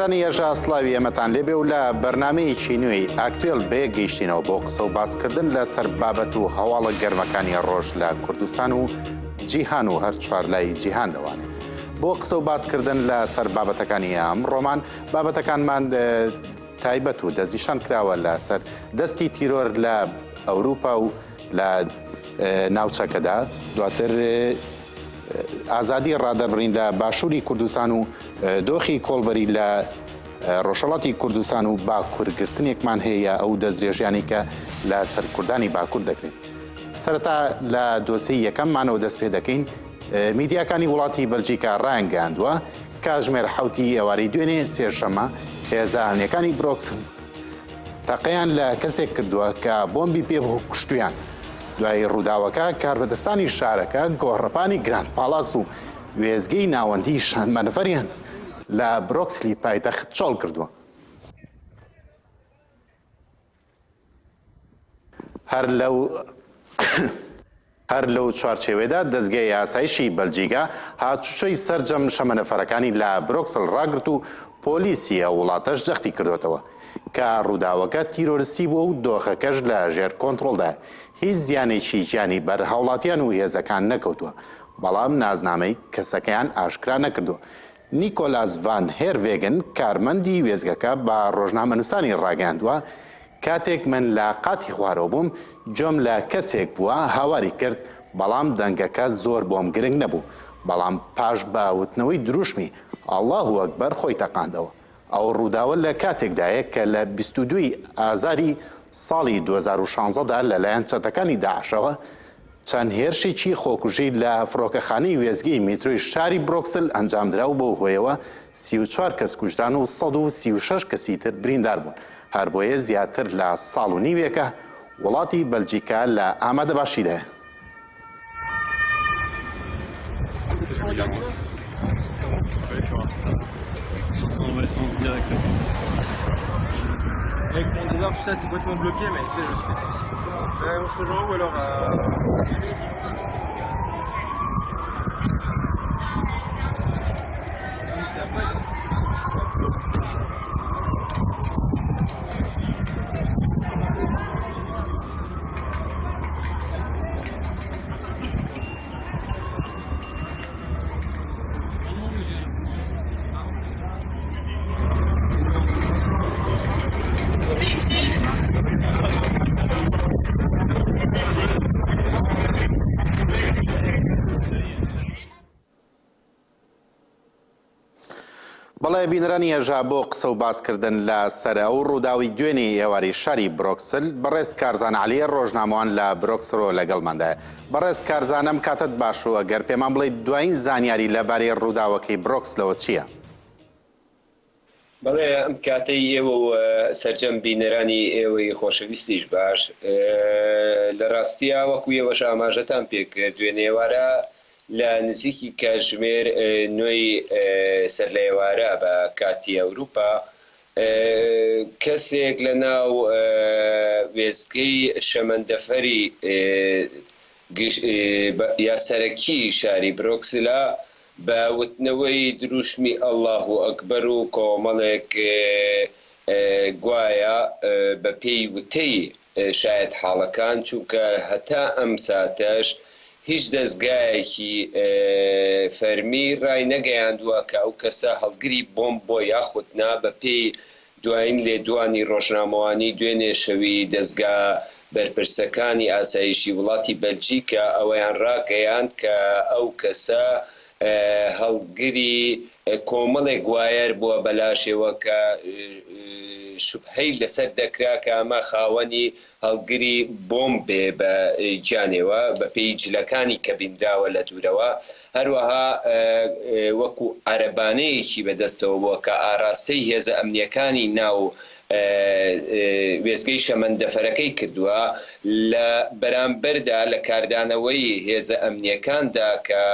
بینەرانی ێژا سڵاوی ئەمەتان لێبێ و لە بەرنامەیەکی نوێی ئاکتوێل بێ گەیشتینەوە بۆ قسە و باسکردن لەسەر بابەت و هەواڵە گەرمەکانی ڕۆژ لە کوردستان و جیهان و هەر چوارلای جیهان دەوانێت. بۆ قسە و باسکردن لەسەر بابەتەکانی ئەمڕۆمان بابەتەکانمان تایبەت و دەستنیشان کراوە لەسەر دەستی تیرۆر لە ئەوروپا و لە ناوچەکەدا، دواتر ئازادی ڕادەبڕین لە باشووری کوردستان و دۆخی کۆڵبەری لە ڕۆژهەڵاتی کوردستان و باکوورگرتنێکمان هەیە ئەو دەستدرێژیانی کە لە سەرکوردانی باکوور دەکرێت. سەرەتا لە دۆسەی یەکەممانەوە دەست پێ دەکەین. میدیاکانی وڵاتی بەلجیکا ڕایانگەاندووە کاتژمێر 7 ئێوارەی دوێنێ سێشەمە هێزانەکانی برۆکسل تەقەیان لە کەسێک کردووە کە بۆمبی پێ کوشتویان. دوای ڕووداوەکە کاربەدەستانی شارەکە گۆڕەپانی گراند پاڵاس و وێزگەی ناوەندی شانمەنەفەریان لە برۆکسلی پایتەخت چۆڵ کردووە. هەر لەو چوارچێوێدا دەستگای یاسایشی بەلجیکا هاتوچۆی سەرجەم شەمەنەفەرەکانی لە برۆکسل ڕاگرت و پۆلیسی ئەو وڵاتەش جەختی کردوێتەوە کە ڕووداوەکە تیرۆریستی بووە و دۆخەکەش لە ژێر کۆنتڕۆڵدا. هیچ زیانێکی گیانی بەر هاوڵاتیان و هێزەکان نەکەوتووە، بەڵام نازنامەی کەسەکەیان ئاشکرا نەکردووە. نیکۆلاس ڤان هێروێگن کارمەندی وێزگەکە بە ڕۆژنامەنووسانی ڕاگەاندووە کاتێک من لە قاتی خوارەوە بووم جۆم لە کەسێک بووە هاواری کرد، بەڵام دەنگەکە زۆر بۆم گرنگ نەبوو، بەڵام پاش باوتنەوەی دروشمی ئەڵڵاهو ئەکبەر خۆی تەقاندەوە. ئەو ڕووداوە لە کاتێکدایە کە لە 22 ئازاری ساڵی 2016دا لەلایەن چەتەکانی داعشەوە چەند هێرشێکی خۆکوژی لە فڕۆکەخانەی وێزگەی میترۆی شاری برۆکسل ئەنجامدراو بۆ هۆیەوە 34 کەس کوژران و 136 کەسی تر بریندار بوون. هەر بۆیە زیاتر لە ساڵ و نیوێکە وڵاتی بەلجیکا لە ئامادەباشیدایە. Avec mon désert, tout ça c'est complètement bloqué, mais on se rejoint où alors بەڵێ بینەرانی ێژا بۆ قسە و باسکردن لە سەر ئەو ڕووداوی دوێنێ ئێواری شاری برۆکسل بەڕێز کارزان عەلیە ڕۆژنامەوان لە برۆکسلەوە لەگەڵماندایە. بەڕێز کارزانم کاتت باشوە گەر پێمان بڵێ دوایین زانیاری لەبارەی ڕووداوەکەی برۆکسلەوە چییە؟ بەڵێ ئەم کاتەی ئێوە و سەرجەم بینەرانی ئێوەی خۆشەویستیش باش، لە ڕاستیە وەکو ئێوەش ئاماژەتان پێکرد دوێنێ ئێوارە لە نزیکی کاتژمێر 9 سەر لە ئێوارە بە کاتی ئەوروپا کەسێک لە ناو وێزگەی شەمەندەفەری یاسەرەکی شاری برۆکسلا بە وتنەوەی دروشمی ئەڵڵاهو ئەکبەر و کۆمەڵێک گوایە بە پێی وتەی شاید حاڵەکان، چونکە هەتا ئەم ساتەش هیچ دەستگایەکی فەرمی ڕای نەگەیاندووە کە ئەو کەسە هەڵگری بۆم بۆ یاخودنا بە پێی دوایین لێدوانی ڕۆژنامەوانی دوێنێ شەوی دەستگا بەرپرسەکانی ئاسایشی وڵاتی بەلجیکا ئەوەیان ڕاگەیاند کە ئەو کەسە هەڵگری کۆمەڵێک گوایر بووە بەلاشێوە کە شوبهەی لەسەر دەکرا کە ئەمە خاوەنی هەڵگری بۆمبێ بە گیانێوە بە پێی جلەکانی کە بینراوە لە دوورەوە. هەروەها وەکو عەرەبانەیەکی بەدەستەوە بووە کە ئاراستەی هێزە ئەمنیەکانی ناو وێزگەی شەمەندەفەرەکەی کردووە لە بەرامبەردا لە کاردانەوەی هێزە ئەمنیەکاندا کە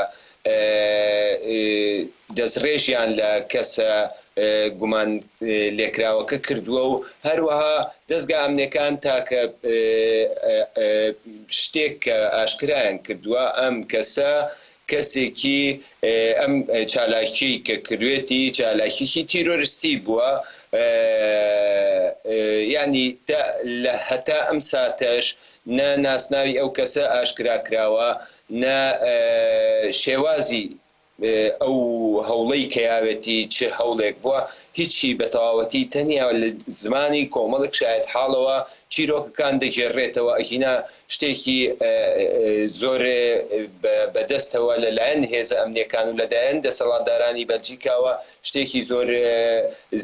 دەستڕێژیان لە کەسە گومان لێکراوەکە کردووە و هەروەها دەستگا ئەمنیەکان تاکە شتێک کە ئاشکرایان کردووە ئەم کەسە کەسێکی ئەم چالاکی کە کروێتی چالاکیی تیرۆریستی بووە ینی هەتا ئەم ساتەش نە ناسناوی ئەو کەسە ئاشکرا کراوە نە شێوازی ئەو هەوڵەی کەیاوێتی چ هەوڵێک بووە هیچی بە تەواوەتی تەنیا لە زمانی کۆمەڵک شاید حاڵەوە چیرۆکەکان دەگێڕێتەوە ئەهینا شتێکی زۆر بەدەستەوە لەلایەن هێزە ئەمنیەکان و لەلایەن دەسەڵاتدارانی بەلجیکاوە شتێکی زۆر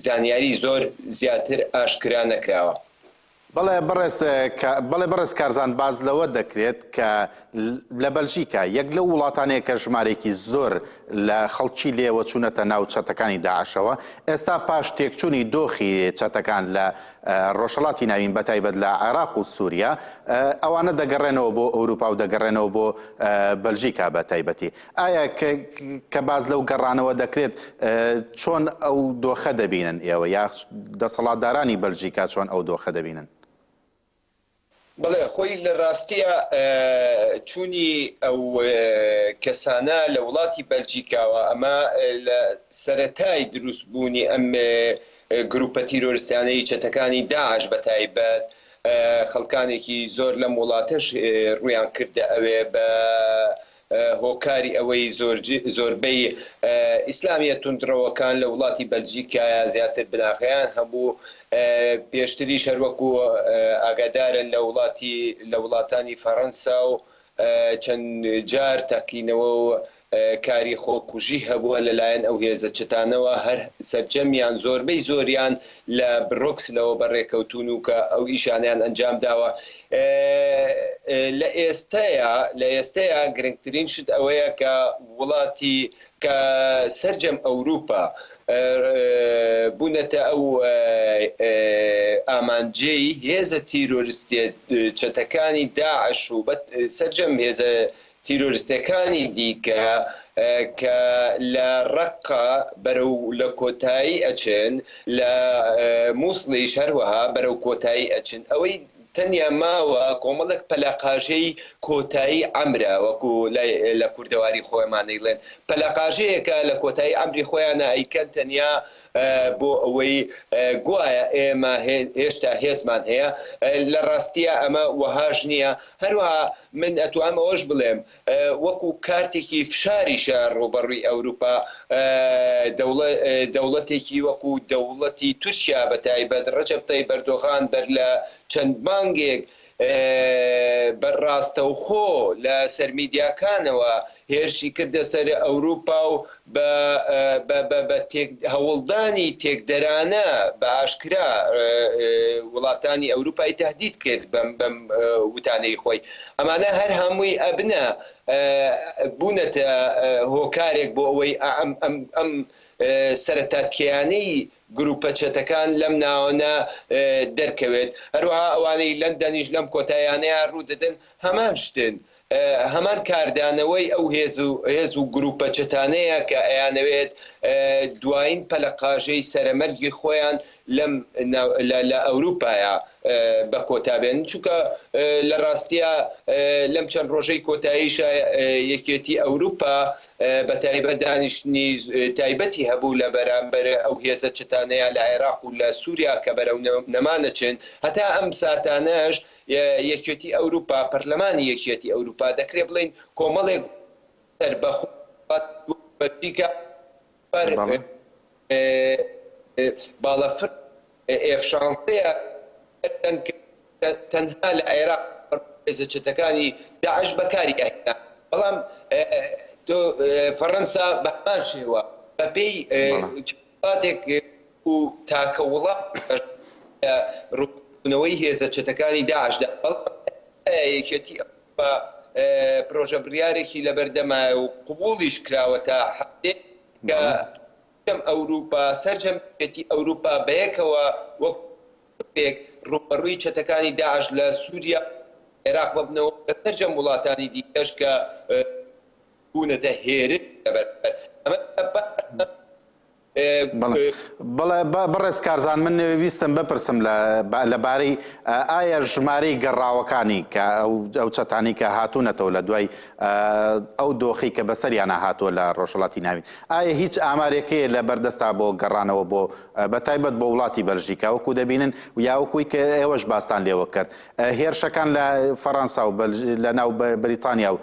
زانیاری زۆر زیاتر ئاشکرا نەکراوە. بەڵێ بەڕێز کارزان باز لەوە دەکرێت کە لە بەلژیکا یەک لە وڵاتانەیە کە ژمارێکی زۆر لە خەڵکی لێوە چوونەتە ناو چەتەکانی داعشەوە ئێستا پاش تێکچوونی دۆخی چەتەکان لە ڕۆژهەڵاتی ناوین بەتایبەت لە عێراق و سووریا ئەوانە دەگەڕێنەوە بۆ ئەوروپا و دەگەڕێنەوە بۆ بەلژیکا بەتایبەتی. ئایا کە باز لەو گەڕانەوە دەکرێت چۆن ئەو دۆخە دەبینن ئێوە یا دەسەڵاتدارانی بەلژیکا چۆن ئەو دۆخە دەبینن؟ بەڵێ خۆی لە ڕاستیە چوونی ئەو کەسانە لە وڵاتی بەلجیکاوە ئەمە لە سەرەتای دروستبوونی ئەم گروپە تیرۆریستانەی چەتەکانی داعش بەتایبەت خەڵکانێکی زۆر لەم وڵاتەش ڕویان کردە ئەوێ بە هۆکاری ئەوەی زۆربەی ئیسلامیە توندڕەوەکان لە وڵاتی بەلجیکایە زیاتر بناخیان هەبوو پێشتری شەروەکو ئاگادارن لە وڵاتانی فەڕەنسا و چەند جار تاقینەوە و کاری خۆکوژی هەبووە لەلایەن ئەو هێزە چتانەوە هەر سەرجەمیان زۆربەی زۆریان لە بڕۆکسلەوە بەڕێکەوتون و کە ئەو ئیشانیان ئەنجام داوە. لە ئێستەیە گرنگترین شت ئەوەیە کە وڵاتی کە سەرجەم ئەوروپا بوونەتە ئەو ئامانجەی هێزە تیرۆریستی چەتەکانی داعش و سەرجەم هێزە تیرۆریستەکانی دیکە کە لە ڕەقا بەرەو لە کۆتایی ئەچن لە مووسڵیش هەروەها بەرەو کۆتایی ئەچن ئەوەی تەنیا ماوە کۆمەڵک پەلاقاژەی کۆتایی ئەمرە وەکو لە کوردەواری خۆیمانەیڵێن پەلاقاژەیەکە لە کۆتایی ئەمری خۆیانە ئەیکەن تەنیا بۆ ئەوەی گوایە ئێمە هێشتا هێزمان هەیە لە ڕاستیە ئەمە وەهاژ نییە. هەروەها من ئەتوانم ئەوەش بڵێم وەکو کارتێکی فشاریشە ڕوبەڕووی ئەوروپا دەوڵەتێکی وەکو دەوڵەتی تورکیا بەتایبەت ڕەجەب تەیب ئەردۆغان بەر لە چەند مانگێک بەڕاستەوخۆ لە سەرمیدیاکانەوە هێرشی کردە سەر ئەوروپا و بە هەوڵدانی تێکدەرانە بە ئاشکرا وڵاتانی ئەوروپای تهدید کرد بەم وتانەی خۆی. ئەمانە هەر هەمووی ئەبنە بوونەتە هۆکارێک بۆ ئەوەی ئەم سەرەتاتکیانەی گروپە چەتەکان لەم ناوەنە دەرکەوێت. هەروەها ئەوانەی لەندەنیش لەم کۆتاییانەیە ڕوودەدەن هەمان شتن هەمان کاردانەوەی ئەو هێز و گروپە چەتانەیە کە ئەیانەوێت دوایین پەلەقاژەی سەرەمەرگی خۆیان لە ئەوروپایە بە کۆتابێن چونکە لە ڕاستیە لەم چەند ڕۆژەی کۆتاییشە یەکێتی ئەوروپا بە تایبەت دانیشتنی تایبەتی هەبوو لە بەرامبەر ئەو هێزە چتانەیە لە عێراق و لە سووریا کە بەرەو نەمانەچن هەتا ئەم ساتانەش یەکێتی ئەوروپا پەرلەمانی یەکێتی ئەوروپا دەکرێت بڵین کۆمەڵێک بەربەخۆیکە باڵەفر ئێفشانسەیە تەنها لە عێراق هێزە چتەکانی داعش بەکاری ئەهێنا بەڵام فەڕەنسا بە هەمان شێوە بەپێی وڵاتێک و تاکە وڵات ڕوونەوەی هێزە چتەکانی داعشدا یەکێتی ئەوروپا پرۆژە بڕیارێکی لەبەردەمایە و قبوڵیش کراوەتە هەفتەیەک کە ئەوروپا سەرجەمێتی ئەوروپا بەیەکەوە وەک ڕوبەڕووی چەتەکانی داعش لە سووریا عێراق ببنەوە لە سەرجەم وڵاتانی دیکەش کە بوونەتە هێرش لەبەربەر ئەمە بەڵێ بەڕێز کارزان من ویستم بپرسم لەبارەی ئایا ژمارەی گەڕاوەکانی کە ئەو چەتانی کە هاتوونەتەوە لە دوای ئەو دۆخی کە بەسەریانە هاتووە لە ڕۆژهەڵاتی ناوین ئایا هیچ ئامارێکەیە لە بەردەستا بۆ گەڕانەوە بۆ بەتایبەت بۆ وڵاتی بەلژیکا وەکو دەبینن یاوەکوی کە ئێوەش باستان لێوە کرد هێرشەکان لە فەڕەنسا و لە ناو بریتانیا و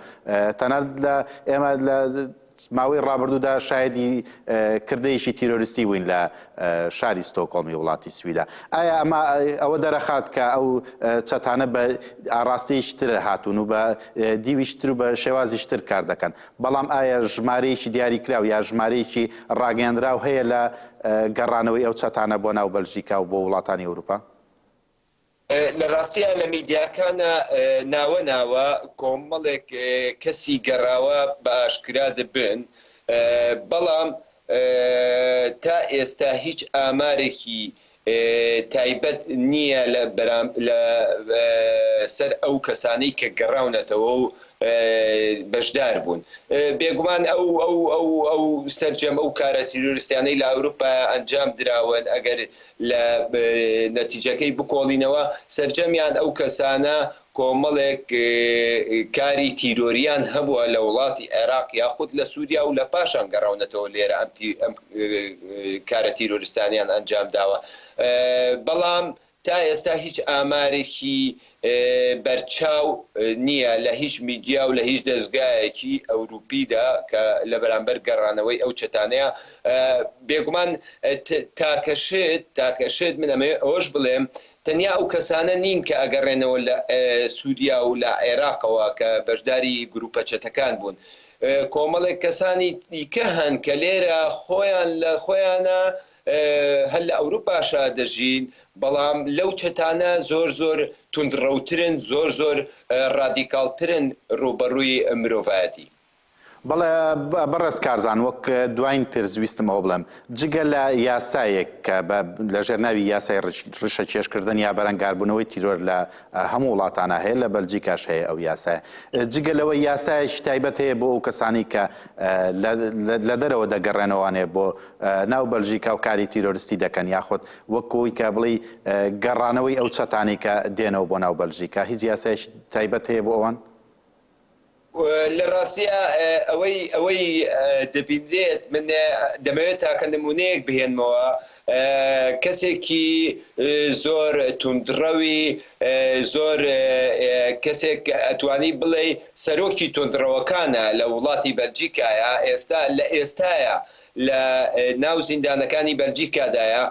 تەنانەت لە ئێمە لە ماوەی ڕابردوودا شایدی کردەیەکی تیرۆریستی بووین لە شاری ستۆکۆڵمی وڵاتی سویدا ئایا ئەمە ئەوە دەرەخات کە ئەو چەتانە بە ئاڕاستەیەکی تر هاتوون و بە دیویشتر و بە شێوازیشتر کار دەکەن بەڵام ئایا ژمارەیەکی دیاریکراو یا ژمارەیەکی ڕاگەیاندراو هەیە لە گەڕانەوەی ئەو چەتانە بۆ ناو بەلژیکا و بۆ وڵاتانی ئەوروپا؟ لە ڕاستیە لە میدیاکانە ناوە کۆمەڵێک کەسی گەڕاوە بە ئاشکرا دەبن بەڵام تا ئێستا هیچ ئامارێکی تایبەت نییە لە سەر ئەو کەسانەی کە گەڕاونەتەوە و بەشدار بوون بێگومان ئەو سەرجەم ئەو کارە تیرۆریستیانەی لە ئەوروپا ئەنجام دراون ئەگەر لە نەتیجەکەی بکۆڵینەوە سەرجەمیان ئەو کەسانە کۆمەڵێک کاری تیرۆریان هەبووە لە وڵاتی عێراق یاخود لە سووریا و لە پاشان گەڕاونەتەوە لێرە ئەم کارە تیرۆریستانیان ئەنجام داوە بەڵام تا ئێستا هیچ ئامارێکی بەرچاو نییە لە هیچ میدیا و لە هیچ دەستگایەکی ئەوروپیدا کە لە بەرامبەر گەڕانەوەی ئەو چەتانەیە بێگومان تاکەشت من ئەوەش بڵێم تەنیا ئەو کەسانە نین کە ئەگەڕێنەوە لە سووریا و لە عێراقەوە کە بەشداری گروپە چەتەکان بوون کۆمەڵێک کەسانی دیکە هەن کە لێرە خۆیان لە خۆیانە هەل لە ئەوروپاشا دەژین بەڵام لەو چەتانە زۆر توندڕەوترن زۆر ڕادیکالترن ڕوبەڕووی مرۆڤایەتی بەڵێ بەڕێز کارزان وەک دوایین پێرزویستمەوە بڵێم جگە لە یاسایەک کە لە ژێرناوی یاسای ڕشە چێشکردن یا بەرەنگاربوونەوەی تیرۆر لە هەموو وڵاتانە هەیە لە بەلجیکاش هەیە ئەو یاسایە جگە لەوە یاسایەکی تایبەت هەیە بۆ ئەو کەسانی کە لە دەرەوە دەگەڕێنەوەوانێ بۆ ناو بەلژیکا و کاری تیرۆریستی دەکەن یاخود وەکەوەی کە بڵی گەڕانەوەی ئەو چەتانی کە دێنەوە بۆ ناو بەلژیکا هیچ یاسایەکی تایبەت هەیە بۆ ئەوان؟ لە ڕاستیە ئەوەی دەبینرێت من دەمەوێت تاکە نمونەیەک بهێنمەوە کەسێکی زۆر توندڕەوی زۆر کەسێک ئەتوانی بڵێ سەرۆکی توندڕەوەکانە لە وڵاتی بەلجیکایە ئێستا لە ئێستایە لە ناو زیندانەکانی بەلجیکادایە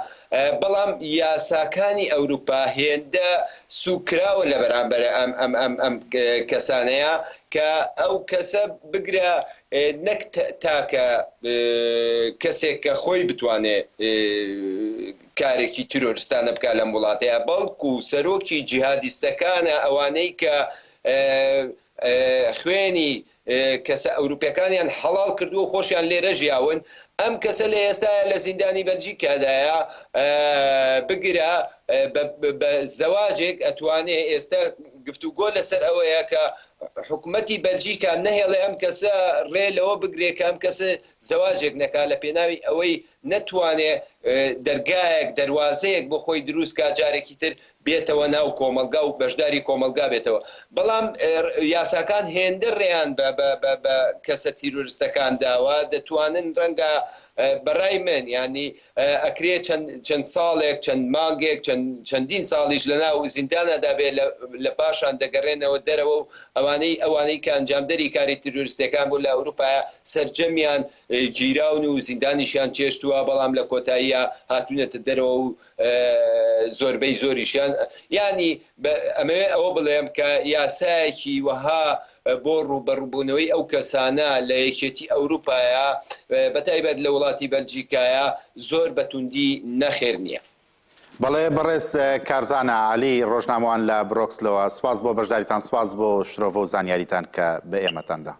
بەڵام یاساکانی ئەوروپا هێندە سوکراوە لە بەرامبەر ئەم کەسانەیە کە ئەو کەسە بگرە نەک تاکە کەسێک کە خۆی بتوانێت کارێکی تیرۆریستانە بکە لەم وڵاتەیە بەڵکو سەرۆکی جیهادیستەکانە ئەوانەی کە خوێنی کەسە ئەوروپیەکانیان حەڵال کردو و خۆشیان لێرە ژیاون ئەم کەسە لە ئێستا لە زیندانی بەلجیکادایە بگرە بە زەواجێک ئەتوانێت ئێستا گفتوگۆ لەسەر ئەوەیە کە حکوومەتی بەلجیکا نەهێڵێ ئەم کەسە ڕێ لەوە بگرێت کە ئەم کەسە زەواجێک نەکا لە پێناوی ئەوەی نەتوانێت دەرگایەک دەواازەیەک بۆ خۆی دروست کا جارێکی تر بێتەوە ناو کۆمەلگا و بەشداری کۆمەلگا بێتەوە بەڵام یاساکان هێندە ڕێیان بە کەسە تیرۆریستەکان داوە دەتوانن ڕەنگە بەڕای من ینی ئەکرێت چەند ساڵێک چەند مانگێک چەندین ساڵیش لە ناو زیندانەدا بێت لە پاشان دەگەڕێنەوە دەرەوە و ئەوانەی کە ئەنجامدەری کاری تیرۆریستەکان بوو لە ئەوروپا سەرجەمیان گیراون و زیندانیشیان چێشتووە بەڵام لە کۆتاییە هاتوونەتە دەرەوە و زۆربەی زۆریشیان ینی ئەمەوێ ئەوە بڵێم کە یاسایەکی وەها بۆ ڕوبەڕووبوونەوەی ئەو کەسانە لە یەکێتی ئەوروپایە بەتایبەت لە وڵاتی بەلجیکایە زۆر بەتوندی نەخێر نییە. بەڵێ بەڕێز کارزانە عالی ڕۆژنامەوان لە برۆکسلەوە سپاس بۆ بەشداریتان سپاس بۆ شرۆڤە و زانیاریتان کە بە ئێمەتاندا.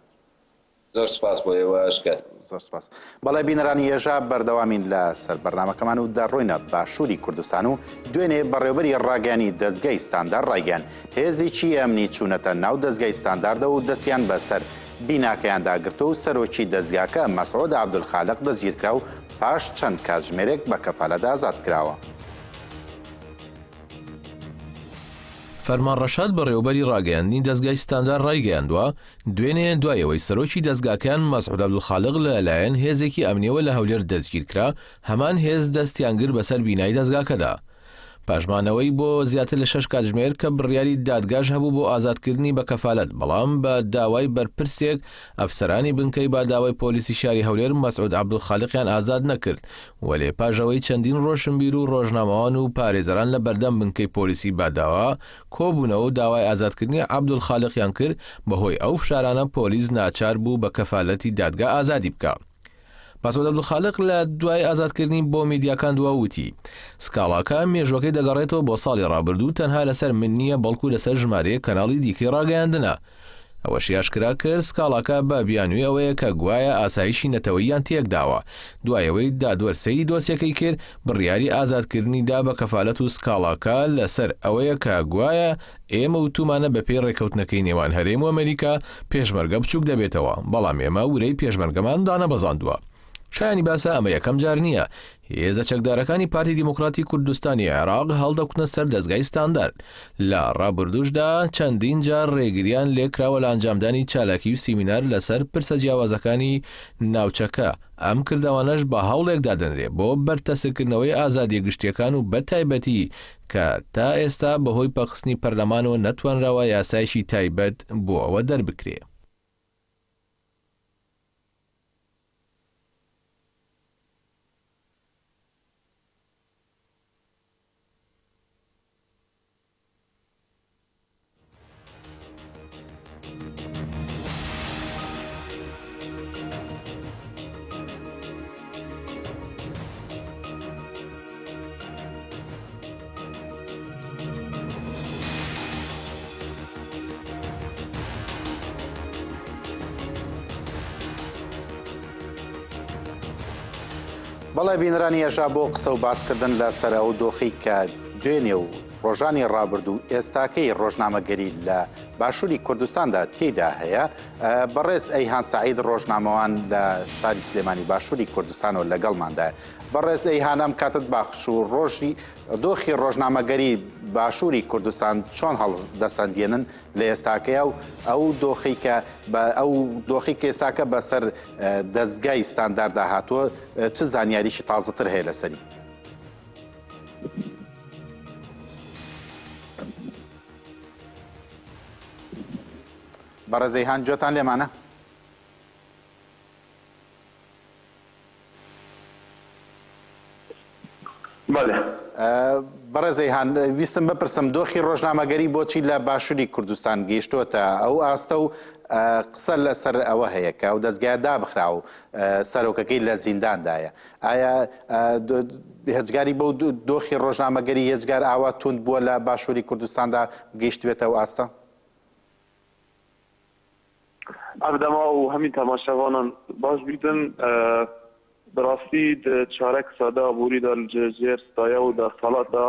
زۆر سپاس بۆ ئێوەشکات. زۆر سپاس. بەڵێ بینەرانی ێژا بەردەوامین لە سەر بەرنامەکەمان و دەڕۆینە باشووری کوردستان و دوێنێ بەڕێوەبەری ڕاگەیانی دەستگای ستاندار ڕایگەیان هێزێکی ئەمنی چوونەتە ناو دەستگای ستانداردە و دەستیان بەسەر بیناکەیاندا گرتو و سەرۆکی دەستگاکە مەسعود عەبدولخالق دەستگیرکرا و پاش چەند کاتژمێرێک بە کەفالەت ئازاد کراوە. فەرمان ڕەشاد بەڕێوەبەری ڕاگەیاندنی دەستگای ستاندار ڕایگەیاندووە دوێنێ دوایەوەی سەرۆکی دەستگاکان مەسعود عەبدولخالق لەلایەن هێزێکی ئەمنیەوە لە هەولێر دەستگیر کرا، هەمان هێز دەستیان کرد بەسەر بینایی دەستگاکەدا. پاشمانەوەی بۆ زیاتر لە 6 کاتژمێر کە بڕیاری دادگاش هەبوو بۆ ئازادکردنی بە کەفالەت، بەڵام بە داوای بەرپرسێک ئەفسەرانی بنکەی با داوای پۆلیسی شاری هەولێر مەسعود عەبدولخالقیان ئازاد نەکرد، وەلێ پاژەوەی چەندین ڕۆشنبیر و ڕۆژنامەوان و پارێزەران لە بەردەم بنکەی پۆلیسی باداوا کۆبوونەوە و داوای ئازادکردنی عەبدولخالقیان کرد، بەهۆی ئەو فشارانە پۆلیس ناچار بوو بە کەفالەتی دادگا ئازادی بکە. مەسعود عەبدولخالق لە دوای ئازادکردنی بۆ میدیاکان وتی سکاڵاکە مێژوەکەی دەگەڕێتەوە بۆ ساڵی ڕابردوو تەنها لەسەر من نییە بەڵکو لەسەر ژمارەیە کەناڵی دیکەی ڕاگەیاندنە. ئەوەش یاشکرا کرد سکاڵاکە بە بیانووی ئەوەیە کە گوایە ئاسایشی نەتەوەییان تێکداوە. دوایەوەی دادوەرسەی دۆسیەکەی کرد بڕیاری ئازادکردنیدا بە کەفالەت و سکاڵاکە لەسەر ئەوەیە کە گوایە ئێمە وتومانە بەپێی ڕێکەوتنەکەی نێوان هەرێم و ئەمریکا پێشمەرگە بچووک دەبێتەوە، بەڵام ئێمە ورەی پێشمەرگەمان دانەبەزاندووە. شایانی باسە ئەمە یەکەم جار نییە. هێزە چەکدارەکانی پارتی دیموکراتی کوردستانی عێراق هەڵدەکوتنە سەر دەستگای ستاندارد. لە ڕابردووشدا چەندین جار ڕێگریان لێکراوە لە ئەنجامدانی چالاکی و سیمینار لەسەر پرسە جیاوازەکانی ناوچەکە. ئەم کردەوانەش بە هەوڵێک دادەنرێ بۆ بەرتەسکردنەوەی ئازادیە گشتیەکان و بەتایبەتی کە تا ئێستا بەهۆی پەخستنی پەرلەمانەوە نەتوانراوە یاسایشی تایبەت بۆ ئەوە دەربکرێ. بەڵێ بینرانی ێژا بۆ قسە و باسکردن لەسەر ئەو دۆخی کە دوێنێ و ڕۆژانی ڕابردوو ئێستاکەی ڕۆژنامەگەری لە باشووری کوردستاندا تێدا هەیە. بەڕێز ئەیهان سەعید ڕۆژنامەوان لە شاری سلێمانی باشووری کوردستانەوە لەگەڵماندایە. بەڕێز ئەیهان ئەم کاتت باخش و ڕۆژی دۆخی ڕۆژنامەگەری باشووری کوردستان چۆن هەڵدەسەندێنن لە ئێستاکەیە و ئەو دۆخی کە ئێستاکە بەسەر دەستگای ستانداردا هاتووە چ زانیاریشی تازەتر هەیە لەسەری؟ بەڕێز ئەیهان گوێتان لێمانە؟ بەڕێز ئەیهان ویستم بپرسم دۆخی ڕۆژنامەگەری بۆچی لە باشووری کوردستان گەیشتووەتە ئەو ئاستە و قسە لەسەر ئەوە هەیە کە ئەو دەستگای دابخرا و سەرۆکەکەی لە زینداندایە. ئایا هێزگاری بەو دۆخی ڕۆژنامەگەری هێزگار ئاوا توند بووە لە باشووری کوردستاندا گەیشتوێتە ئەو ئاستە؟ ئەردەما و هەمین تەماشاوانان باش بیدن براستی چارەک سادا بوریدا لەجێر ستایە و دەسەڵاتە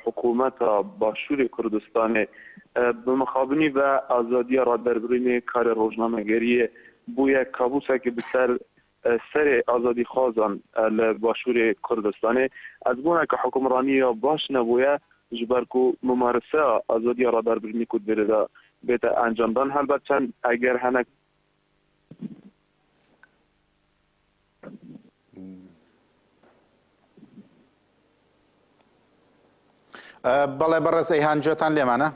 حکوومەتە باشووری کوردستانی بمخابنی بە ئازادیە ڕادبەربرینی کاری ڕۆژنامەگەریە بوویە کابوسێکی بسەر سەرێ ئازادی خوازان لە باشووری کوردستانی ئەس بوونە کە حکومڕانیە باش نەبووە ji ber ku ممارسه ئازادیە ڕادبەربرینی کوردبێدا بێتە ئەنجامدان هەلبەت چەند ئەگەر هەنێک بەڵێ بەڕێز ئەیهان گوێتان لێمانە؟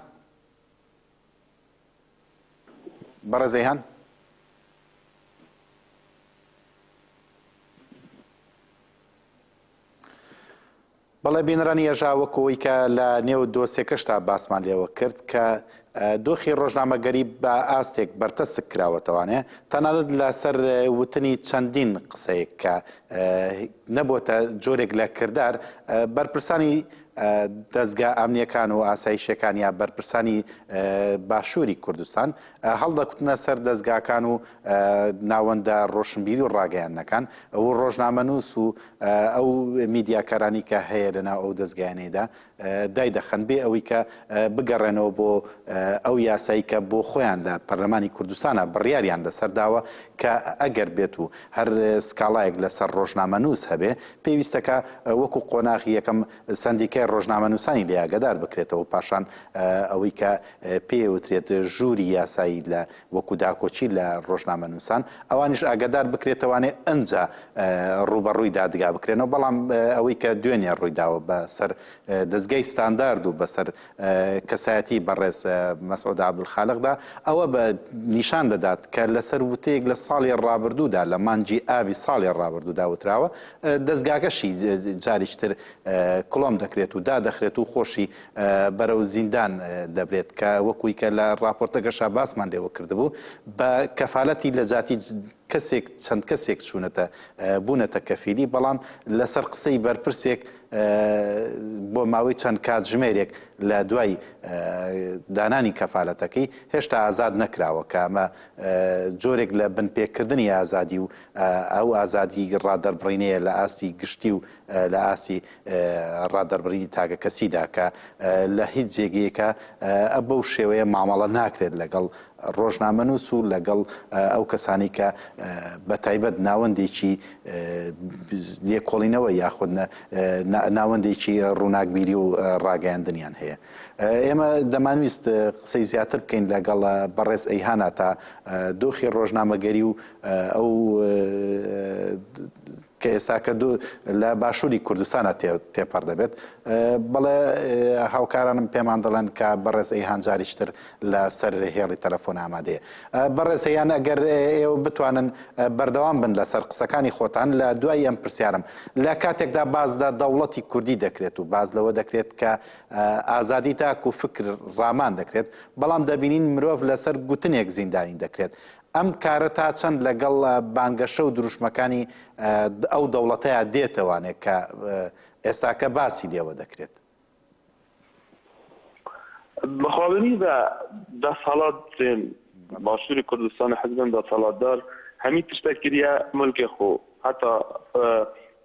بەڕێز ئەیهان؟ بەڵێ بینرانی ێژا وەکەوەی کە لە نێو دۆسێکەشتا باسمان لێوە کرد کە دۆخی ڕۆژنامەگەری بە ئاستێک بەرتەسک کراوەتەوانێ تەنانەت لەسەر وتنی چەندین قسەیەک کە نەبووتە جۆرێک لە کردار بەرپرسانی دەستگا ئەمنیەکان و ئاسایشەکان یا بەرپرسانی باشووری کوردستان هەڵدەکوتنە سەر دەستگاکان و ناوەندە ڕۆشنبیری و ڕاگەیاندنەکان ئەو ڕۆژنامەنووس و ئەو میدیاکارانی کە هەیە لەناو ئەو دەستگایانەیەدا دای دەخەن بێ ئەوەی کە بگەڕێنەوە بۆ ئەو یاسایی کە بۆ خۆیان لە پەرلەمانی کوردستانە بڕیاریان لەسەرداوە کە ئەگەر بێت و هەر سکاڵایەک لەسەر ڕۆژنامەنووس هەبێ پێویستەکە وەکو قۆناغی یەکەم سندیکای ڕۆژنامەنووسانی لێ ئاگادار بکرێتەوە پاشان ئەوەی کە پێوترێت ژووری یاسایی لە وەکو داکۆچی لە ڕۆژنامەنووسان ئەوانیش ئاگادار بکرێتەوانێ ئەنجا ڕوبەڕووی دادگا بکرێنەوە بەڵام ئەوەی کە دوێنێ ڕوویداوە بەسەر دەستگای ستاندارد و بەسەر کەسایەتی بەڕێز مەسعود عەبدولخالقدا ئەوە بە نیشان دەدات کە لەسەر وتەیەک لە ساڵی ڕابردوودا لە مانگی ئابی ساڵی ڕابردوودا وتراوە دەستگاکەشی جاریشتر کڵۆم دەکرێت و دادەخرێت و خۆشی بەرەو زیندان دەبرێت کە وەکوی کە لە راپۆرتەکەشا باسمان لێوە کردبوو بە کەفالەتی لە جاتی کەسێک چەند کەسێک چوونەتە بوونەتە کەفیلی بەڵام لەسەر قسەی بەرپرسێک بۆ ماوەی چەند کاتژمێرێک لە دوای دانانی کەفالەتەکەی هێشتا ئازاد نەکراوە کە ئەمە جۆرێک لە بنپێکردنی ئازادی و ئەو ئازادی ڕادەربڕینەیە لە ئاستی گشتی و لە ئاسی ڕادەربڕینی تاگە کەسیدا کە لە هیچ جێگەیەکە بەو شێوەیە مامەڵە ناکرێت لەگەڵ ڕۆژنامەنووس و لەگەڵ ئەو کەسانی کە بە تایبەت ناوەندێکی لێکۆڵینەوە یاخود ناوەندێکی ڕووناکبیری و ڕاگەیاندنیان هەیە. ئێمە دەمانویست قسەی زیاتر بکەین لەگەڵ بەڕێز ئەیهانا تا دۆخی ڕۆژنامەگەری و ئەو کە ئێستا کە لە باشووری کوردستانە تێپەڕ دەبێت بەڵێ هاوکارانم پێمان دەڵێن کە بەڕێز ئەیهان جاریشتر لە سەر هێڵی تەلەفۆن ئامادەیە. بەڕێز ئەیهان ئەگەر ئێوە بتوانن بەردەوام بن لەسەر قسەکانی خۆتان لە دوای ئەم پرسیارم لە کاتێکدا بازدا دەوڵەتی کوردی دەکرێت و باز لەوە دەکرێت کە ئازادی تاک و فکر ڕامان دەکرێت بەڵام دەبینین مرۆڤ لەسەر گوتنێک زیندانی دەکرێت. ئەم کارە تا چەند لەگەڵ بانگەشە و دروشمەکانی ئەو دەوڵەتەیە دێتەوانێت کە ئێستاکە باسی لێوە دەکرێت. بەخواوەنی بە دەسەڵات باشووری کوردستانی حزبن دەسەڵاتدار هەمی تشتەکریە ملکی خۆ هەتا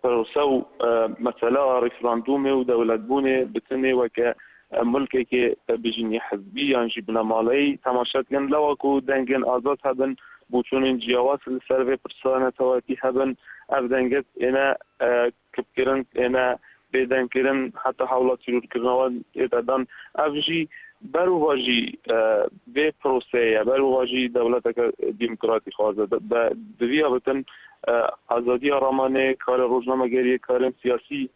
پرۆسە و مەسەلە ڕیفراندومێ و دەوڵەتبوونێ بتنێ وەکە ملکێکی بژینی حزبی یانجی بنەماڵەی تەماشەکەن لەوەکو دەنگێن ئازاد هەبن بۆچوونین جیاواز لەسەر vê pirsanetewekî hebin ev dengê êne kipkirin êne bêdengkirin heta hewla tîrûrkirinawa êdedan ev jî berûva jî vê proseyê berûva jî dewleteke demokratîk xwaze diviya bitin azadiya ramanê karê rojnamegeriyê karên siyasî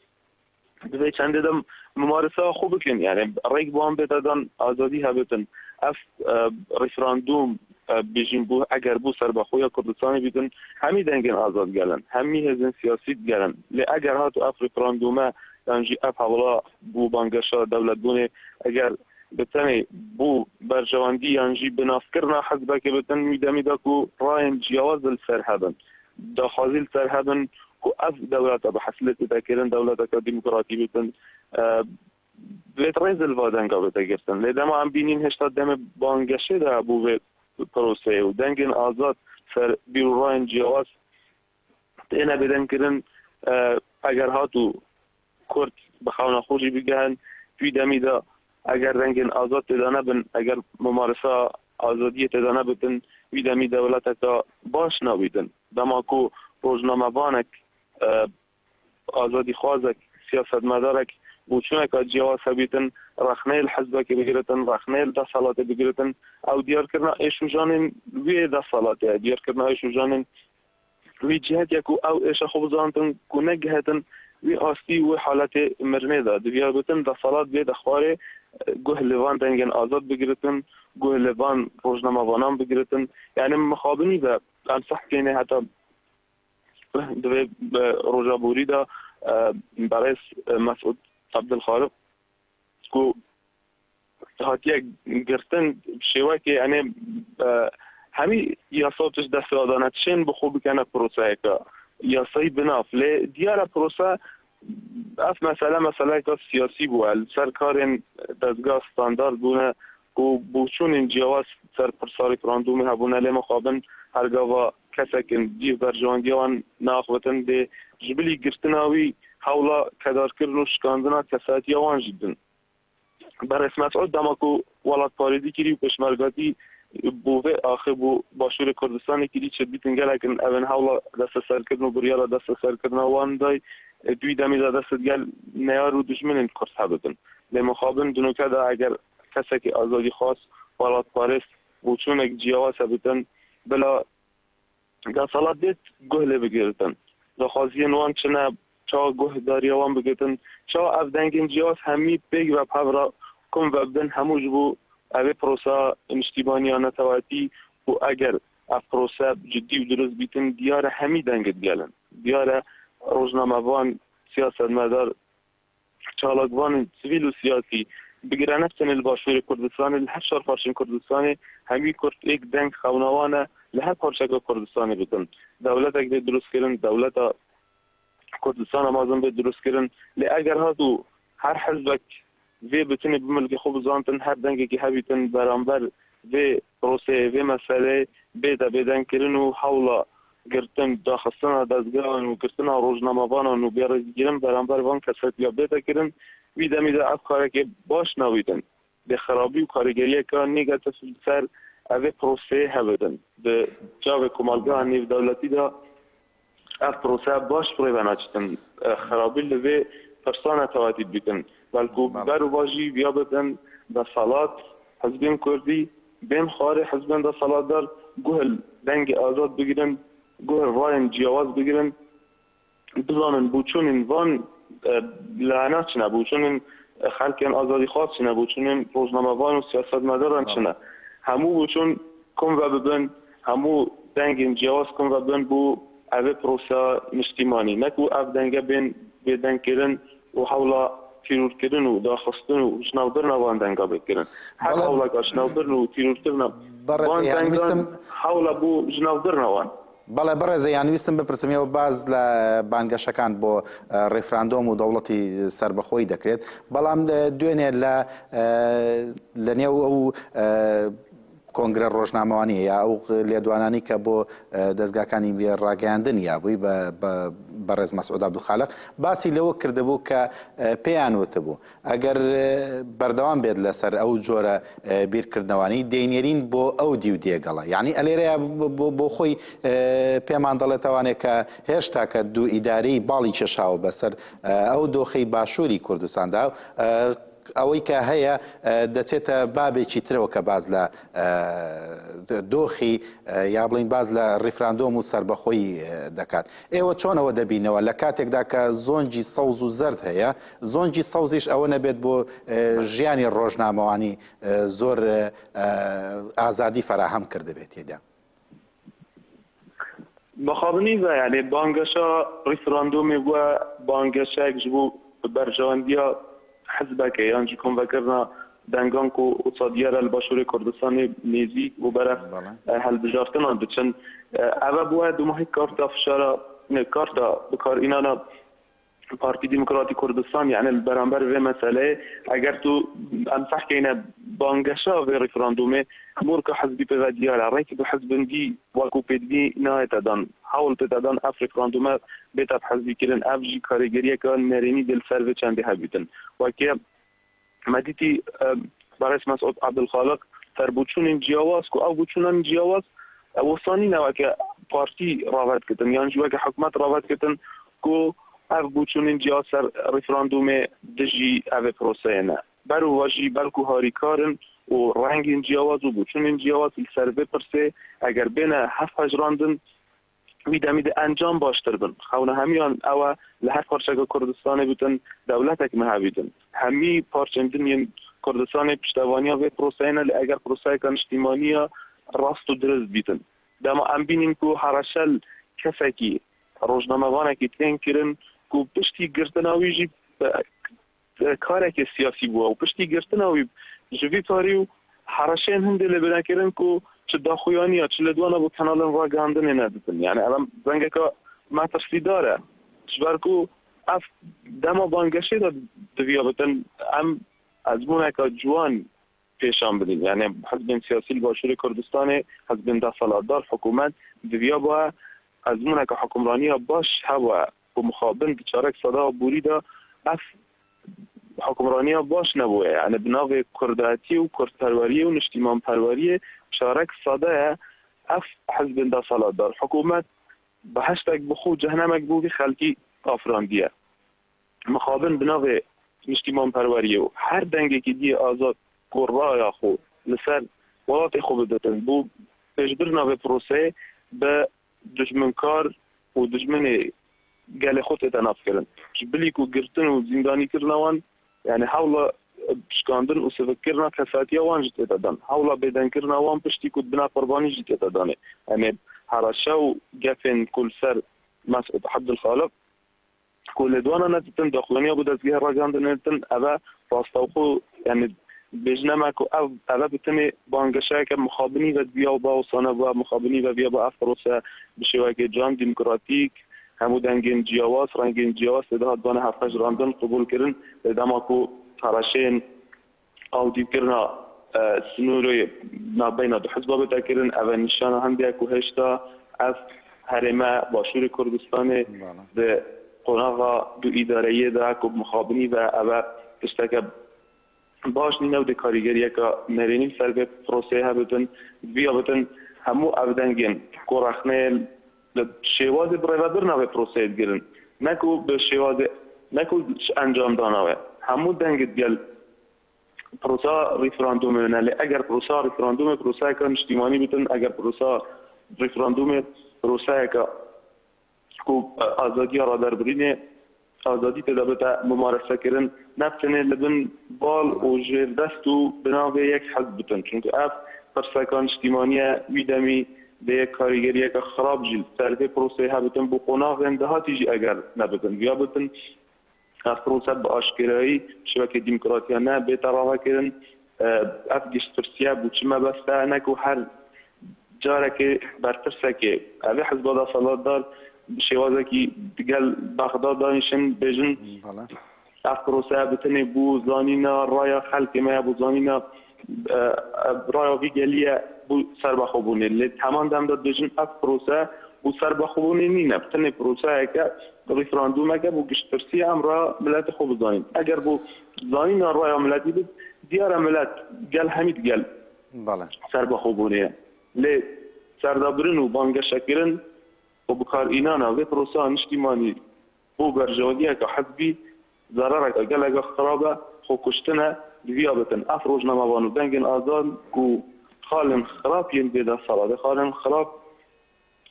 divê çendê de ممارسه خوب بکن یعنی ریک بوام بدادن آزادی هبتن اف ریفراندوم بیجین بو اگر بو سر بخویا کردستانی بیدن همی دنگن آزاد گلن همی هزین سیاسی گلن لی اگر هاتو اف ریفراندومه دانجی اف حوالا بو بانگشا دولت بونه اگر بتنی بو برجواندی یانجی بنافکرنا حزبه که بتن میدا کو راین جیاواز السر هبن داخازی السر هبن کو اف دولت بحصلت تاکرن دولت که دموکراتی بتن بێت ڕێزل دەنگا بەدەگرتن لێ دەما ئەم بینین هێشتا دەمە بانگەشەدا بوو بێت پرۆسەیە و دەنگن ئازاد سەر بیرڕایەن جیاواز تێنە بێدەنگکردن ئەگەر هات و کورد بە خاونەخۆشی بگەهن توی دەمیدا ئەگەر دەنگن ئازاد تێدا نەبن ئەگەر ممارسە ئازادیە تێدا نەبتن توی دەمی دەوڵەتەکە باش نابیدن دەماکۆ ڕۆژنامەبانێک ئازادی خوازێک سیاسەتمەدارێک بوچونك جیاواز هبیتن رخنه الحزب که بگیرتن رخنه دەسەڵات بگیرتن او دیار کردن ایش و جانن وی دەسەڵات دیار کردن ایش و جانن وی جهت یکو او ایش خوب زانتن کو نگهتن وی آستی و حالت مرنه دا دیار بتن دەسەڵات بێ دەخواره گوه لیوان دنگن آزاد بگیرتن گوه لیوان روزنامه‌وانان بگیرتن یعنی مخابنی به انصح کنه حتی دوی روجابوری دا برای مسعود عبدالخالق کو هاتیه گرتن شیوه که یعنی همی یاساتش دست آدانتشین بخو بکنه پروسه که یاسایی بناف لی دیار پروسه اف مسئله که سیاسی بوال سر کارین دزگاه ستاندارد بونه کو بوچون جیاواز سر پرساری پراندومی هبونه لی مخابن هرگاوا کسکن دیو برجواندیان ناخوتن ده جبلی گرتناوی حولا کدارکردن و شکاندن کساتی آوان جدن برئیس مسعود دماکو ولات پاریدی کری و پشمرگاتی بوه آخه بو باشور کردستان کری چه بیتن گلکن اون حولا دست سرکردن و بریارا دست سرکردن وان دای دوی دمی دا دست گل نیار و دشمن کرد هبتن لمخابن دنوکه دا اگر کسی که آزادی خواست ولات پاریس و چون اک جیاواز هبتن بلا دا صلاح دیت گهله بگیرتن دا خوازی نوان چنه چا گه داری وان بگیرتن چا افدنگین جیاواز همی بگ و پاورا کم و بدن هموش بو اوه پروسا انشتیبانی نتواتی و اگر اف پروسا جدی و درست بیتن دیار همی دنگت گلن دیار روزنامه‌وان سیاست مدار چالاکوان سیویل و سیاسی بگیره نفتن الباشور کردستان لهر شهر پارچن کردستان همی کرد ایک دنگ خونوانه لهر پارچه کردستان بیتن دولت اگر درست کردن دولت کردستان امازن به درست کردن لی اگر هاتو هر حزبک وی بتونی بملک خوب زانتن هر دنگی که هبیتن برانبر وی پروسه وی مسئله بیدا بیدن کرن و حولا گرتن داخستان دزگان و گرتن روزنامه‌وان و بیارزی گیرن برانبر وان کسات یا بیدا کرن وی دمیده افکاره که باش نویدن به خرابی و کارگریه که نیگت سر اوه پروسه هبیدن به جاو کمالگاه نیو دولتی دا اف پروسه باش پروی بناچتن خرابی لوی پرسانه تواتید بیتن بلکو برو باجی بیا بدن دا صلات حزبین کردی بین خاره حزبین دا صلات دار گوهل دنگ آزاد بگیرن گوهل راین جیاواز بگیرن بزانن بوچونین وان لعنات چنه بوچونین خلقین آزادی خواست چنه بوچونین روزنامه وان و سیاست مدارن چنه همو بوچون کم و ببن همو دنگ جیاواز کم و ببن بو اوه پروسا نشتیمانی نکو اف دنگ بین بیدن کرن و حولا تیرور کردن و داخستن و شناودرن وان دنگا بکردن هر حولا که شناودرن و تیرور کردن وان دنگان حولا بو شناودرن وان بەڵێ بەڕێزە یانویستم بپرسمەوە باز لە بانگەشەکان بۆ ڕێفراندۆم و دەوڵەتی سربەخۆی دەکرێت بەڵام دوێنێ لە نێو ئەو کۆنگرە ڕۆژنامەوانی یا ئەو لێدوانانی کە بۆ دەستگاکانی ڕاگەیاندن یابووی بەڕێز مەسعود عەبدولخالق باسی لەوە کردبوو کە پێیان وتبوو ئەگەر بەردەوام بێت لەسەر ئەو جۆرە بیرکردنەوانی دەینێرین بۆ ئەو دی و دێگەڵە یعنی ئەلێرەیە بۆ خۆی پێمان دەڵێتەوانێت کە هێشتا کە دوو ئیدارەی باڵی کێشاوە بەسەر ئەو دۆخەی باشووری کوردستاندا ئەوەی کە هەیە دەچێتە بابێکی ترەوە کە باز لە دۆخی یا بڵین باز لە ڕیفراندۆم و سربەخۆی دەکات ئێوە چۆنەوە دەبینەوە لە کاتێکدا کە زۆنجی سەوز و زەرد هەیە زۆنجی سەوزیش ئەوە نەبێت بۆ ژیانی ڕۆژنامەوانی زۆر ئازادی فراهەم کردبێت تێدا بەخابنی بە یعنی بانگەشە ڕیفراندۆمی بووە بانگەشەیەک ji بۆ بەرژەوەندیە حزبك يعني كونفكرنا دنگانكو وصاديار الباشور كردستان نزيك وبرف هالبجارتنا بتشن اوا بوا دومه كارتا فشارا كارتا بكار اینانا پارتی دموکراتی کردستان یعنی برانبر و مسئله اگر تو امسح کینه بانگشا و رفراندومه مور که حزبی په دیاره رای که حزبندی واکو پدی نه تدان حاول تدان اف رفراندومه بیت حزبی کردن افجی کارگری کان مرینی دل سر چنده هبیتن و که مدیتی برای مسعود عبدالخالق تربوچون جیاواز کو او بوچون جیاواز وصانی نه که پارتی راوت کردن یعنی جو که حکومت راوت کردن کو اف بوچون جیاواز رفراندومه دجی او پروسه نه برو واجی بلکو هاری کارن و رنگ جیاواز و بوچون جیاواز سر بپرسه اگر بین هفت هجراندن میده انجام باشتر بن خونه همیان او لهر پارچه کردستان بیتن دولتک مهبیدن همی پارچندن کردستان پشتوانیا و پروسه نه اگر پروسه کنشتیمانی راست و درست بیتن دما ام بینیم کو هرشل کسکی روزنامه‌وانه کی تین کرن کو پشتی گرتناوی جی کاری که سیاسی بو او پشتی گرتناوی جوی پاریو هرشن هند له بنا کرن کو چه داخویانی یا چه لدوانا با کانال را گاندن ندیدن یعنی الان زنگه که ما ترسی داره چبرکو اف دما بانگشی دا دویا بتن ام از بونه که جوان پیشان بدین یعنی حزب سیاسی باشور کردستان حزب داخلادار حکومت دویا با از بونه که حکمرانی باش هوا و مخابن بچارک صدا و بوری دا اف حکمرانی باش نبوده، یعنی بناو کرداتی و کردپروری و نشتیمان پروری شارک ساده اف حزب دا سالات دار حکومت به هشتگ بخو جهنمک بو خلقی آفراندیه مخابن بناو نشتیمان پروری و هر دنگی که دی آزاد قربای خو لسر ولات خو بدتن بو تجبر ناو پروسه به دشمنکار و دشمن گل خود تناف کردن بلی کو گرتن و زندانی کردنوان یعنی حالا شکاندن و سفکرنا کساتی وان جت دادن حالا بدن کردن وان پشتی کود بنا قربانی جت دادن یعنی هرشو گفن کل سر مسعود عبد الخالق كل دوانا نتن داخلانية بدأت فيها راجعان نتن أبا راستوخو يعني بجنمك أبا بتمي بانجشاك مخابني بدبيا وباوصانا مخابني بدبيا بأفروسا بشواك جام ديمقراطيك همو دنجين جياواز رنجين جياواز تدهات بانا هفتاج راندن قبول كرن دماكو تراشين أو ديب كرنا سنوري نابينا دو حزبا بتا كرن أبا نشان هم بيكو هشتا أف هرما باشور كردستان ده قناغا دو اداره‌ای دا کو مخابنی و اوه تشتکه باش نینو ده کاریگریه که نرینیم سر به پروسه ها بتن بیا بتن همو افدنگین کورخنه شواز برای برنا به پروسه گیرن نکو به شواز نکو انجام دانوه همو دنگت گل پروسه ریفراندوم نه اگر پروسه ریفراندوم پروسه که اجتماعی بتن اگر پروسه ریفراندوم پروسه که کو آزادی را در برینه آزادی تدابت ممارسه کردن نفتنه لبن بال و جر دست و بنابه یک حزب بتن چونکه اف پرسکان اجتماعی ویدمی به یک کاریگری که خراب جل سرده پروسه ها بتن بو قناغ اندهاتی جی اگر نبتن یا بتن اف پروسه با آشکرایی شبکه دیمقراطیانه به طرافه کردن اف گشترسیه بو چما بسته نکو هر جاره که برترسه که اوه حزب دا صلات دار شوازه که دیگل بغداد دانشن بجن اف پروسه بتنه بو زانینا رایا خلق ما بو زانینا رایا وی گلیه بو سر بخوبونه لی تمام دم داد بجن اف پروسه بو سر بخوبونه نینه بتنه پروسه که ریفراندوم که بو گشترسی امرا ملت خوب زانین اگر بو زانینا رایا ملتی بود دیار ملت گل همید گل سر بخوبونه لی سردابرن و بانگش کرن و بکار اینانا و پروسه اجتماعی بو برجوادیه که حزبی ضرره که گلگه خرابه خو کشتنه دیابتن افروج نموانو دنگن آزاد کو خالن خراب ین بیده سالاده خالن خراب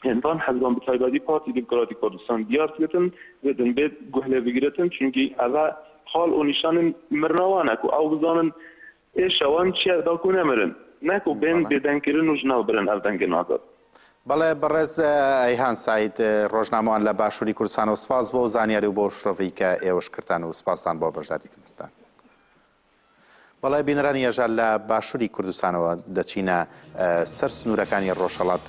هندان حزبان بتایبادی پارتی دیمقراطیک کردستان دیار کردن بدن بید گهله بگیرتن چونکی اوه خال و نشان مرنوانه که او بزانن ایشوان چیه دا کو نمرن نکو بین بیدن کرن و جناو برن او دنگن آزاد بەڵێ بەڕێز ئەیهان سعید ڕۆژنامەوان لە باشووری کوردستان و سپاس بۆ زانیاری و بۆ شرۆڤی کە ئێوەش کردان و سپاسان بۆ بەشداریکردنتان. بەڵێ بینەرانی ێژە لە باشووری کوردستانەوە دەچینە سەر سنوورەکانی ڕۆژهەڵات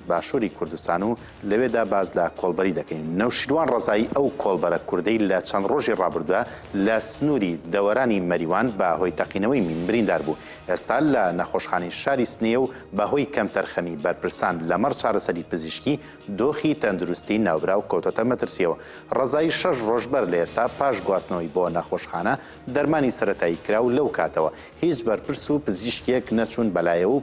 باشووری کوردستان و لەوێدا باز لە کۆڵبەری دەکەین. نەوشیروان ڕەزایی ئەو کۆڵبەرە کوردەی لە چەند ڕۆژی ڕابردووە لە سنووری دەوەرانی مەریوان بەهۆی تەقینەوەی مین بریندار بوو. ئێستا لە نەخۆشخانەی شاری سنێ و بەهۆی کەم تەرخەمی بەرپرسان لەمەڕ چارەسەری پزیشکی دۆخی تەندروستی ناوبرا و کەوتۆتە مەترسیەوە. ڕەزایی 6 ڕۆژ بەر لە ئێستا پاش گواستنەوەی بۆ نەخۆشخانە دەرمانی سەرەتایی کرا و لەو کاتەوە هیچ بەرپرس و پزیشکێک نەچوون بەلایەوە و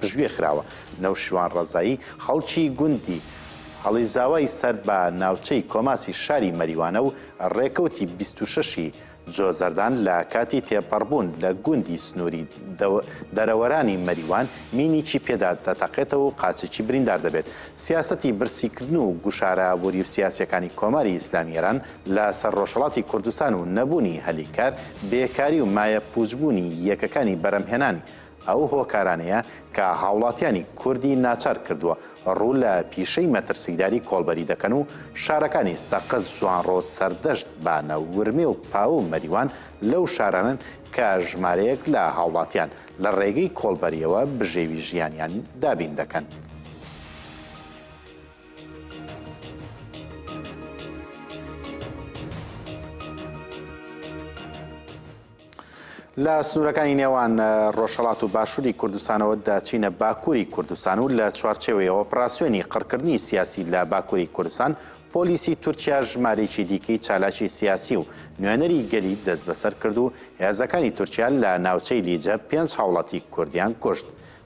پژوێ خراوە. نەوشیروان ڕەزایی خەڵکی گوندی هەڵی زاوای سەر بە ناوچەی کۆماسی شاری مەریوانە و ڕێکەوتی 26 جۆزەردان لە کاتی تێپەڕبوون لە گوندی سنووری دەرەوەرانی مەریوان مینیکی پێدا دەتەقێتەوە و قاچێکی بریندار دەبێت. سیاسەتی برسیکردن و گوشارەبووری و سیاسیەکانی کۆماری ئیسلامی ئێران لە سەر ڕۆژهەڵاتی کوردستان و نەبوونی هەلیکار بێکاری و مایە پوچبوونی یەکەکانی بەرەمهێنانی ئەو هۆکارانەیە کە هاوڵاتیانی کوردی ناچار کردووە ڕوو لە پیشەی مەترسیداری کۆڵبەری دەکەن و شارەکانی سەقز جوانڕۆ سەردەشت بانە ورمێ و پاو و مەریوان لەو شارانن کە ژمارەیەک لە هاوڵاتیان لە ڕێگەی کۆڵبەریەوە بژێوی ژیانیان دابین دەکەن. لە سنوورەکانی نێوان ڕۆژهەڵات و باشووری کوردستانەوە داچینە باکووری کوردستان و لە چوارچێوەی ئۆپراسیۆنی قڕکردنی سیاسی لە باکووری کوردستان پۆلیسی تورکیا ژمارەیەکی دیکەی چالاکی سیاسی و نوێنەری گەلی دەست بەسەر کرد و هێزەکانی تورکیا لە ناوچەی لیجە 5 هاوڵاتی کوردیان کوشت.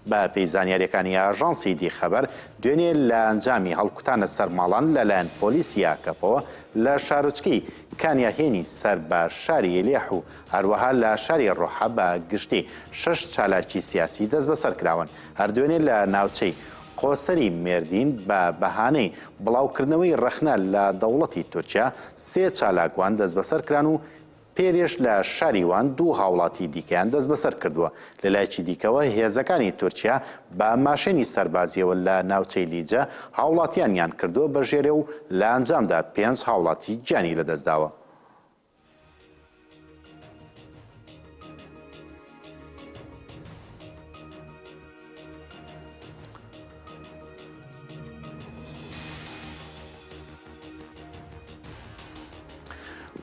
بە پێی زانیاریەکانی ئاژانسی دی خەبەر دوێنێ لە ئەنجامی هەڵکوتانە سەرماڵان لەلایەن پۆلیسی یاکەپەوە لە شارۆچکەی کانیاهێنی سەر بە شاری ئێلیاح و هەروەها لە شاری ڕۆحە بە گشتی 6 چالاکی سیاسی دەست بەسەر کراون. هەردوێنێ لە ناوچەی قۆسەری مێردین بە بەهانەی بڵاوکردنەوەی ڕەخنە لە دەوڵەتی تورکیا 3 چالاکوان دەست بەسەر کران و پێرێش لە شاریوان 2 هاوڵاتی دیکەیان دەست بەسەر کردووە. لەلایەکی دیکەوە هێزەکانی تورکیا بە ماشێنی سەربازیەوە لە ناوچەی لیجە هاوڵاتیانیان کردووە بەژێرە و لە ئەنجامدا 5 هاوڵاتی گیانی لەدەستداوە.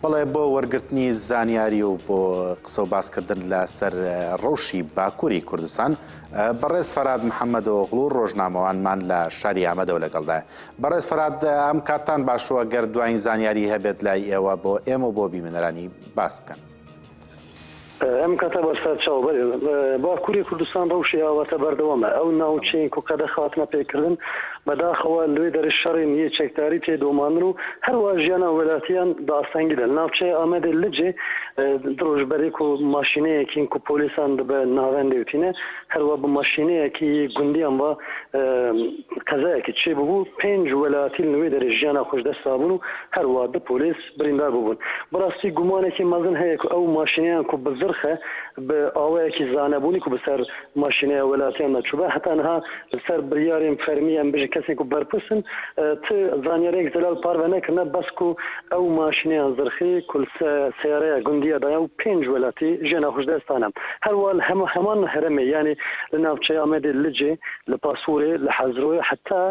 بەڵێ بۆ وەرگرتنی زانیاری و بۆ قسە و باسکردن لەسەر ڕەوشی باکووری کوردستان بەڕێز فەراد محەممەدۆغڵ و ڕۆژنامەوانمان لە شاری ئامەدەوە لەگەڵدایە. بەڕێز فەراد ئەم کاتتان باشوە گەر دوایین زانیاری هەبێت لای ئێوە بۆ ئێمە بۆ بیمەنەرانی باس بکەن. ئەم کاتە بەسەر چاوبەر باکووری کوردستان ڕەوشی ئاواتە بەردەوامە ئەو ناوچەین کوکەدە خاتمە پێکردن بەداخەوە لێ دەری شەڕی نیە چەکداری تێدۆماندن و هەروە ژیانە وەلاتیان داستانگیدە ناوچەی ئامەدە لجێ درۆژبەرێک و ماشینەیەکین و پۆلیسان بە ناوەندێوتینە هەروە بە ماشینەیەکی گوندیان بە قەزایەکی چێ ببوو 5 وەلاتی نوێ دەری ژیانە خۆشدەستا بوون و هەروە دە پۆلیس بریندار ببوون. بەڕاستی گومانێکی مەزن هەیە ئەو ماشینەیان و بزرخە بە ئاوایەکی زانەبوونی و بەسەر ماشینەیە وەلاتیان نەچوبە هەتانها بەسەر بریارێن فەرمیان بژ کەسێک و بەرپرسن ت زانیارێک زەلال پارڤە نەکردە بەسک و ئەو ماشینەیان زرخی کول سیارەیە گوندیەدایە و 5 وەلاتی ژیانە خۆشدەستانە هەروە هەمان هەرەمێ یعنی لە ناوچەی ئامەدێ لجێ لە پاسوورێ لە حەزرۆی حتا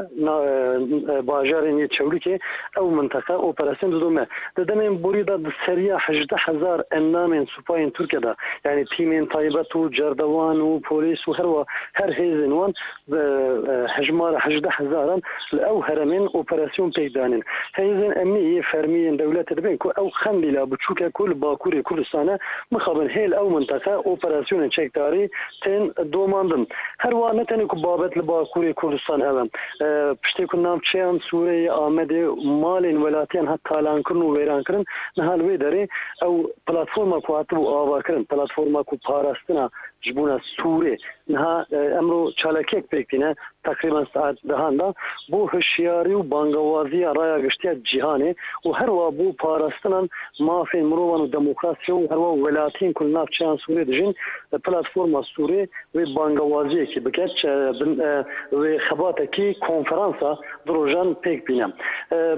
باژارێن یە چەولیکێ ئەو منتەقە ئۆپەراسیۆن دۆمە دەدەمێن بوریدا سەریە 18,000 ئەندامێن سوپایên Türkiye'de yani tîmên taybet û cerdewan û polîs û her hêzên wan hejmara 18,000 li ew heremên operasyon pêk danîn. Hêzên emniyê fermiyên dewletê dibin ku ew xemlîla biçûk ku li Bakurê Kurdistanê mixabin hêl ew minteqe operasyonên çekdarî tên domandin. Her wa ne tenê ku babet li Bakurê Kurdistan hebe. Piştê ku navçeyan Sûreyê Amedê malên welatiyan hat talankirin û wêrankirin niha li wê derê ew platforma ku hatibû avakirin platforma ku parastina ji bona Sûrê niha emro çalekek pêkîne تقریبا ساعت دهاندا بۆ هشیاری و بانگەوازیە ڕایە گشتیە جیهانێ و هەروە بۆ پاراستنان مافێن مرۆڤان و دەموکراسی و هەروە وەلاتین کول ناوچەیان سوورێ دژین پلاتفۆرما سوورێ وێ بانگەوازیەکی بکات وێ خەباتێکی کۆنفەرانسا درۆژان پێک بینە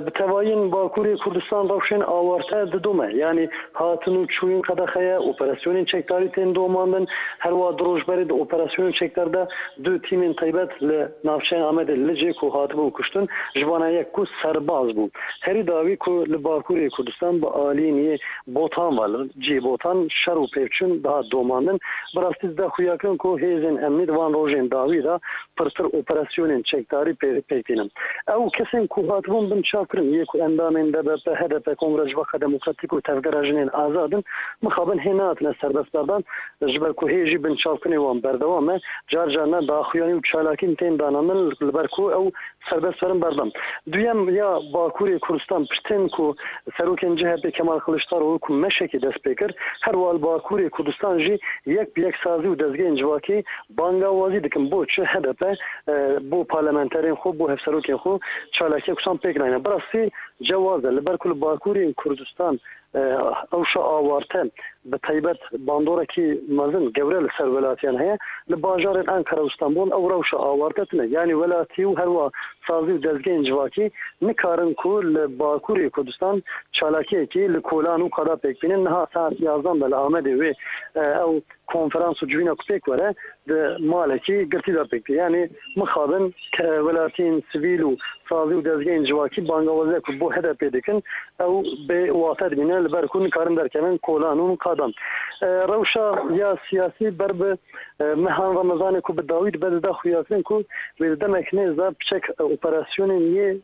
بتەوایین باکووری کوردستان ڕەوشێن ئاوارتە ددومە یعنی هاتن و چوین قەدەخەیە ئۆپەراسیۆنین چێکداری تێن دۆماندن هەروە درۆژبەری ئۆپەراسیۆن چێکداردا دو تیمên تایبەت لە ناوچەیان ئامەدە لجێ و هاتبوو کوشتن ژبانایەک ku سەرباز بوو هەری داوی ku li Bakurê Kurdistan bi alîniyê botan var cî botan şer û pêvçûn daha domandin bi rastî da xuyakirin ku hêzên emnî di van rojên dawî da pirtir operasyonên çekdarî pêkînin ew kesên ku hatibûn bin çakirin yê ku endamên DBP HDP Kongre Civaka Demokratîk û tevgera jinên azadin mixabin hê nehatine serbestberdan ji ber ku hê jî bin çavkinê wan berdewam e car car ne daxuyanî û çalakîn tên dananın li ber ku ew serbestberin berdam duyem ya Bakurê Kurdistan piştên ku serokên CHP Kemal Kılıçdaroğlu ku meşekî dest pê kir her wal Bakurê Kurdistan jî yeksazî û dezgehên civakî bangawazî dikin bo çi HDP bo parlamenterên xwe bo hevserokên xwe çalakiyek kusan pêk nayne bi rastî cewaz e li ber ku li Bakurê Kurdistan ئەوشە ئاوارتە بە تایبەت باندۆرەکی مەزن گەورە لە سەر وەلاتیان هەیە لە باژارێن ئەنکەرە و ئیستانبول ئەو ڕەوشە ئاوارتەتنە یعنی وەلاتی و هەروە سازی و دەستگەین جواکی نکارن ku li Bakurê Kurdistan çalakiyekî li kolan û qada pêkbînin niha saet 11 de li Amedê wê ew konferans û civîna ku pêk were di malekî girtî da pêkbî yani mixabin welatiyên sivîl û sazî û dezgehên civakî bangawaziyek ku bo HDP dikin ew bê wate dibîne li ber ku nikarin derkevin kolan û qadan rewşa ya siyasî ber bi mehan Ramazanê ku bi dawî dibe da xuyakirin ku wê demek nêz da piçek operasyonên yê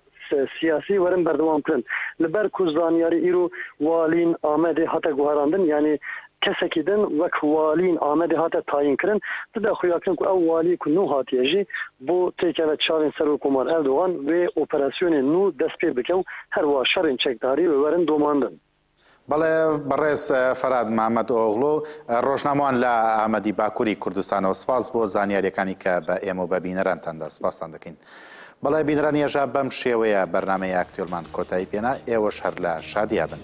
سیاسی ورن بردوام کرن لبر کو زانیاری ایرو والین آمده هاتا گوهراندن یعنی کەسێکی دن وەک والین ئامادە هاتە تاینکردن تدا خویاکردن کو ئەو والی کو نو هاتیێژی بۆ تێکەوە چاوین سەر حکومەت ئەردوغان وێ ئۆپەراسیۆنێ نو دەست پێ بکە و هەروە شەڕین چەکداری وەرن دۆماندن. بەڵێ بەڕێز فەراد محەممەد ئۆغڵۆ ڕۆژنامەوان لە ئامەدی باکووری کوردستانەوە سپاس بۆ زانیاریەکانی کە بە ئێمە بە بینەرانتاندا سپاسان دەکەین. بەڵێ بینەرانی ێژە بەم شێوەیە بەرنامەیە ئاکتوێلمان کۆتایی پێنا ئێوەش هەر لە شادیابن.